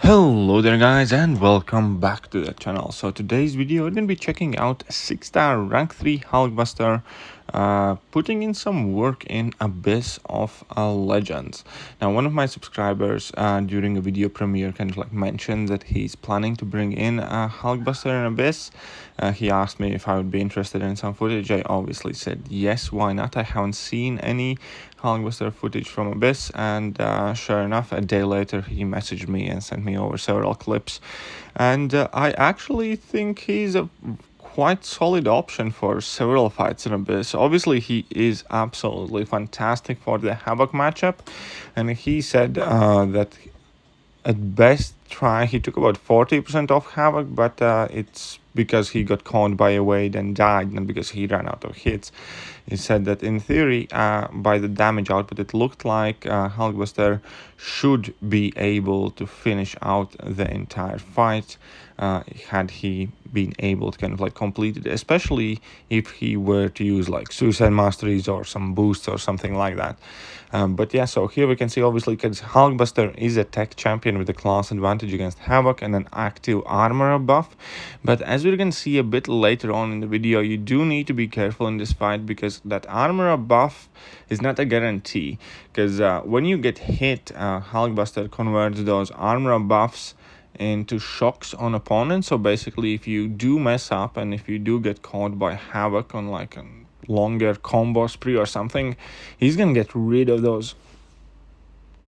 Hello there guys and welcome back to the channel. So today's video we're going to be checking out 6-star rank 3 Hulkbuster, putting in some work in Abyss of Legends. Now one of my subscribers during a video premiere kind of like mentioned that he's planning to bring in a Hulkbuster in Abyss. He asked me if I would be interested in some footage. I obviously said yes, why not. I haven't seen any Hulkbuster footage from Abyss, and sure enough, a day later he messaged me and sent me over several clips, and I actually think he's a quite solid option for several fights in Abyss. Obviously he is absolutely fantastic for the Havoc matchup, and he said that at best try he took about 40% off Havoc, but it's because he got caught by a wave and died, not because he ran out of hits. He said that in theory, by the damage output, it looked like Hulkbuster should be able to finish out the entire fight had he been able to kind of like complete it, especially if he were to use like suicide masteries or some boosts or something like that. But yeah, so here we can see obviously because Hulkbuster is a tech champion with a class advantage against Havoc and an active armor buff. But as we're going to see a bit later on in the video, you do need to be careful in this fight because that armor buff is not a guarantee. Because when you get hit, Hulkbuster converts those armor buffs into shocks on opponents. So basically, if you do mess up and if you do get caught by Havoc on like a longer combo spree or something, he's gonna get rid of those.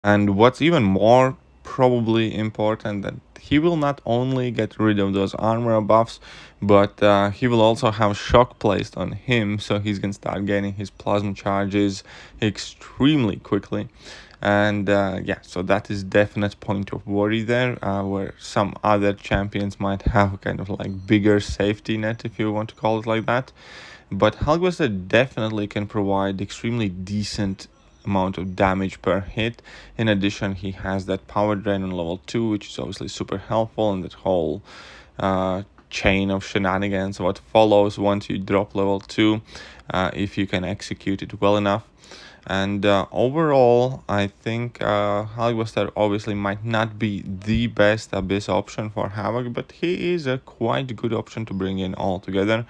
And what's even more probably important, that he will not only get rid of those armor buffs, but he will also have shock placed on him, so he's gonna start getting his plasma charges extremely quickly. And yeah, so that is definite point of worry there, where some other champions might have kind of like bigger safety net, if you want to call it like that. But Hulkbuster definitely can provide extremely decent amount of damage per hit. In addition, he has that power drain on level 2, which is obviously super helpful, and that whole chain of shenanigans what follows once you drop level 2, if you can execute it well enough. And overall, I think Hulkbuster obviously might not be the best Abyss option for Havoc, but he is a quite good option to bring in altogether.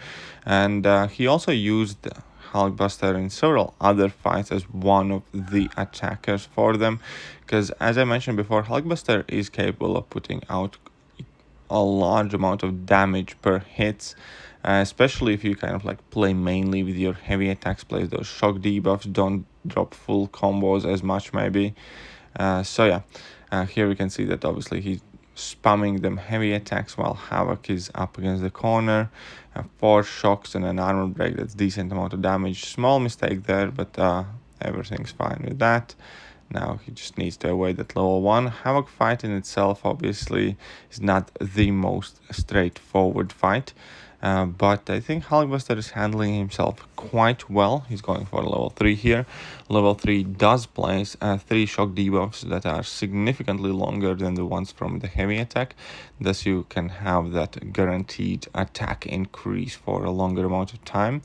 And he also used Hulkbuster in several other fights as one of the attackers for them, because as I mentioned before, Hulkbuster is capable of putting out a large amount of damage per hits, especially if you kind of like play mainly with your heavy attacks, play those shock debuffs, don't drop full combos as much maybe. So yeah, here we can see that obviously he's spamming them heavy attacks while Havoc is up against the corner. 4 shocks and an armor break, that's decent amount of damage. Small mistake there, but everything's fine with that. Now he just needs to avoid that level 1. Havoc fight in itself obviously is not the most straightforward fight, but I think Hulkbuster is handling himself quite well. He's going for level 3 here. Level 3 does place 3 shock debuffs that are significantly longer than the ones from the heavy attack. Thus you can have that guaranteed attack increase for a longer amount of time.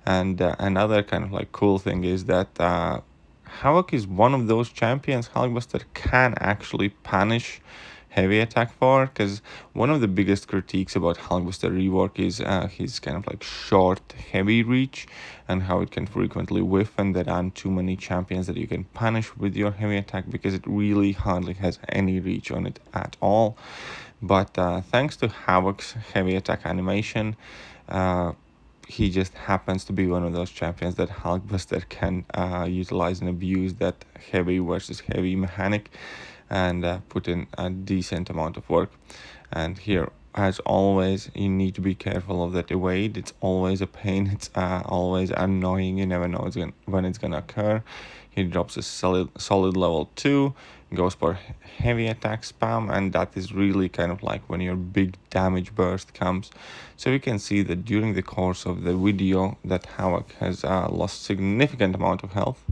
And another kind of like cool thing is that Havoc is one of those champions Hulkbuster can actually punish heavy attack for, because one of the biggest critiques about Hulkbuster rework is his kind of like short heavy reach and how it can frequently whiff, and there aren't too many champions that you can punish with your heavy attack because it really hardly has any reach on it at all. But thanks to Havoc's heavy attack animation, he just happens to be one of those champions that Hulkbuster can utilize and abuse that heavy versus heavy mechanic and put in a decent amount of work. And here, as always, you need to be careful of that evade. It's always a pain. It's always annoying. You never know when it's gonna occur. He drops a solid level 2, goes for heavy attack spam, and that is really kind of like when your big damage burst comes. So you can see that during the course of the video that Havoc has lost significant amount of health.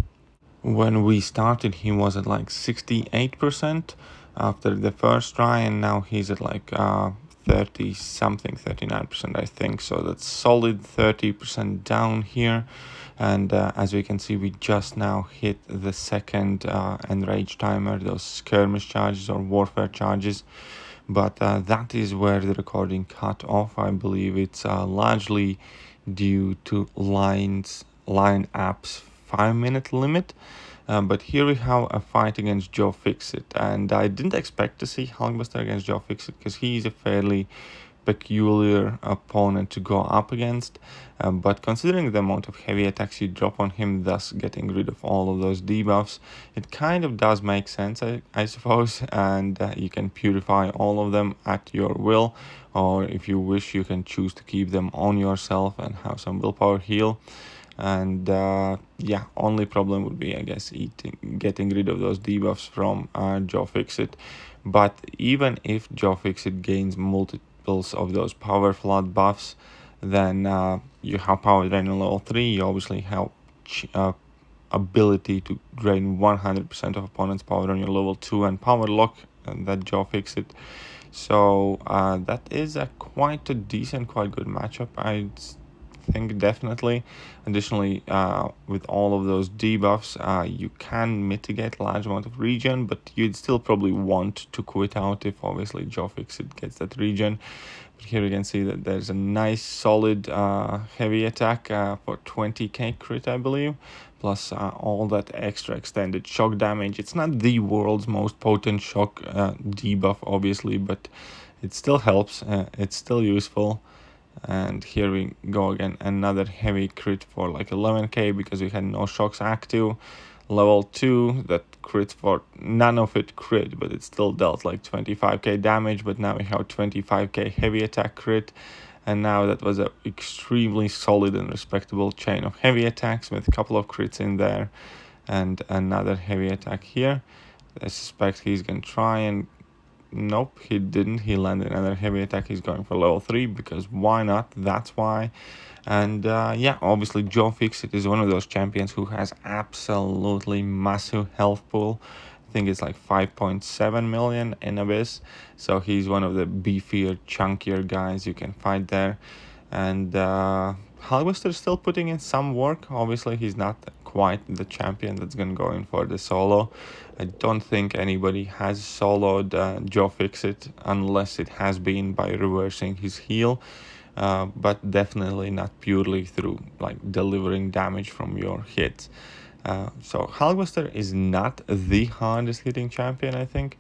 When we started, he was at like 68% after the first try, and now he's at like 30 something, 39% I think. So that's solid 30% down here. And as we can see, we just now hit the second enrage timer, those skirmish charges or warfare charges. But that is where the recording cut off. I believe it's largely due to line app's 5-minute limit. But here we have a fight against Joe Fixit, and I didn't expect to see Hulkbuster against Joe Fixit because he's a fairly peculiar opponent to go up against, but considering the amount of heavy attacks you drop on him, thus getting rid of all of those debuffs, it kind of does make sense, I suppose. And you can purify all of them at your will, or if you wish, you can choose to keep them on yourself and have some willpower heal. And yeah, only problem would be, I guess, getting rid of those debuffs from Joe Fixit. But even if Joe Fixit gains multiples of those power flood buffs, then you have power drain on level 3. You obviously have ability to drain 100% of opponent's power on your level 2 and power lock, and that Joe Fixit. So that is quite a decent, quite good matchup, I think, definitely. Additionally, with all of those debuffs, you can mitigate a large amount of regen, but you'd still probably want to quit out if obviously Joe Fixit gets that regen. But here you can see that there's a nice solid heavy attack for 20k crit, I believe, plus all that extra extended shock damage. It's not the world's most potent shock debuff, obviously, but it still helps. It's still useful. And here we go again, another heavy crit for like 11k because we had no shocks active. Level 2, that crit for none of it crit, but it still dealt like 25k damage. But now we have 25k heavy attack crit, and now that was a extremely solid and respectable chain of heavy attacks with a couple of crits in there, and another heavy attack here. I suspect he's gonna try and nope, he didn't. He landed another heavy attack. He's going for level 3 because why not? That's why. And yeah, obviously Joe Fixit is one of those champions who has absolutely massive health pool. I think it's like 5.7 million in Abyss. So he's one of the beefier, chunkier guys you can fight there. And Hulkbuster is still putting in some work. Obviously, he's not quite the champion that's going to go in for the solo. I don't think anybody has soloed Joe Fixit unless it has been by reversing his heal. But definitely not purely through like delivering damage from your hits. So Hulkbuster is not the hardest hitting champion, I think.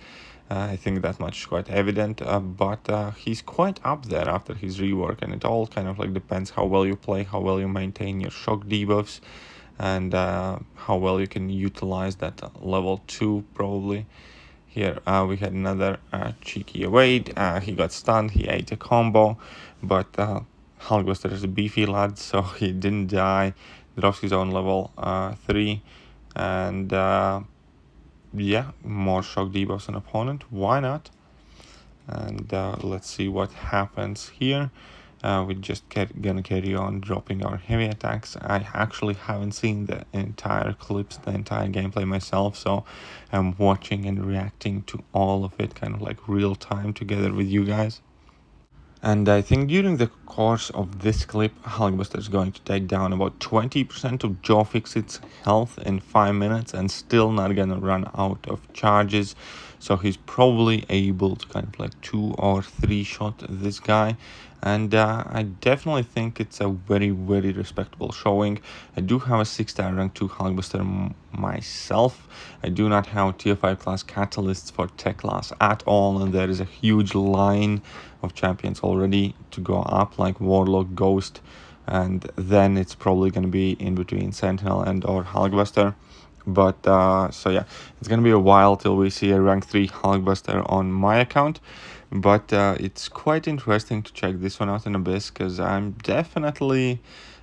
I think that much is quite evident, but he's quite up there after his rework, and it all kind of like depends how well you play, how well you maintain your shock debuffs, and how well you can utilize that level 2 probably. Here we had another cheeky evade. He got stunned, he ate a combo, but Hulkbuster is a beefy lad, so he didn't die. Drops his own level 3, and yeah, more shock debuffs on opponent. Why not? And let's see what happens here. We're just gonna carry on dropping our heavy attacks. I actually haven't seen the entire clips, the entire gameplay myself, so I'm watching and reacting to all of it kind of like real time together with you guys. And I think during the course of this clip, Hulkbuster is going to take down about 20% of Joe Fixit's health in 5 minutes and still not gonna run out of charges. So he's probably able to kind of like 2 or 3 shot this guy. And I definitely think it's a very, very respectable showing. I do have a 6-star rank 2 Hulkbuster myself. I do not have tier 5 class catalysts for tech class at all, and there is a huge line of champions already to go up, like Warlock, Ghost, and then it's probably going to be in between Sentinel and or Hulkbuster. But so yeah, it's gonna be a while till we see a rank 3 Hulkbuster on my account. But it's quite interesting to check this one out in Abyss, because I'm definitely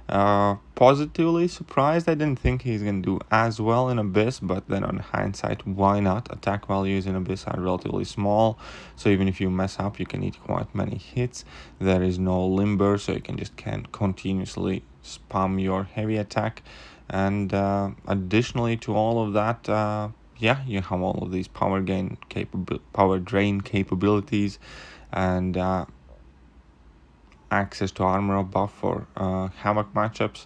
positively surprised. I didn't think he's gonna do as well in Abyss, but then on hindsight, why not? Attack values in Abyss are relatively small, so even if you mess up, you can eat quite many hits. There is no limber, so you can just continuously spam your heavy attack. And additionally to all of that, yeah, you have all of these power drain capabilities, and access to armor buff for Havoc matchups.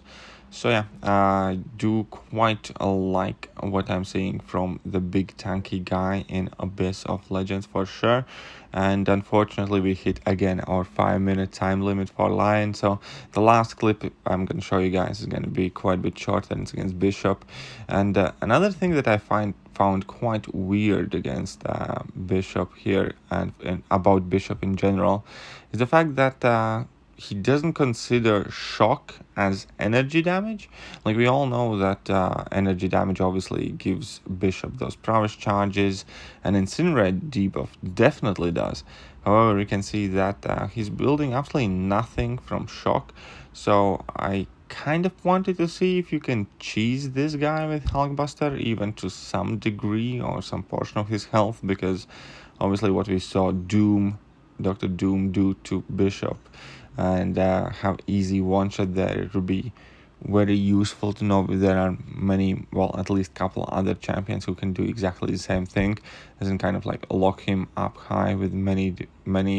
So yeah, I do quite like what I'm seeing from the big tanky guy in Abyss of Legends for sure. And unfortunately, we hit again our 5-minute time limit for Lion. So the last clip I'm going to show you guys is going to be quite a bit shorter, and it's against Bishop. And another thing that I found quite weird against Bishop here, and about Bishop in general, is the fact that he doesn't consider shock as energy damage. Like, we all know that energy damage obviously gives Bishop those prowess charges, and Incinerate debuff definitely does. However, we can see that he's building absolutely nothing from shock. So I kind of wanted to see if you can cheese this guy with Hulkbuster even to some degree or some portion of his health, because obviously what we saw Dr. Doom do to Bishop, and how easy one shot there, it would be very useful to know if there are many, well, at least couple other champions who can do exactly the same thing, as in kind of like lock him up high with many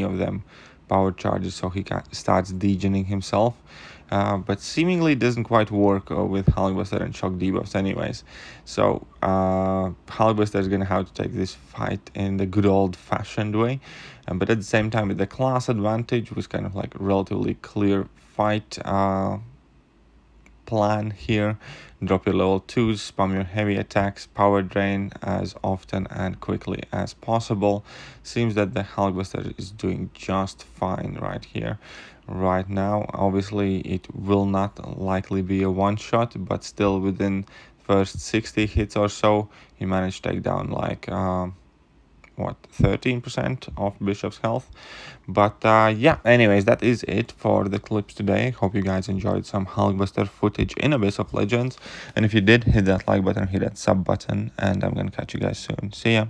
of them power charges, so he starts degening himself. But seemingly doesn't quite work with Hulkbuster and shock debuffs anyways. So Hulkbuster is gonna have to take this fight in the good old fashioned way, but at the same time with the class advantage was kind of like a relatively clear fight plan here. Drop your level 2s, spam your heavy attacks, power drain as often and quickly as possible. Seems that the Hulkbuster is doing just fine right here. Right now, obviously it will not likely be a one shot, but still within first 60 hits or so, he managed to take down like 13% of Bishop's health. But yeah, anyways, that is it for the clips today. Hope you guys enjoyed some Hulkbuster footage in Abyss of Legends, and if you did, hit that like button, hit that sub button, and I'm gonna catch you guys soon. See ya.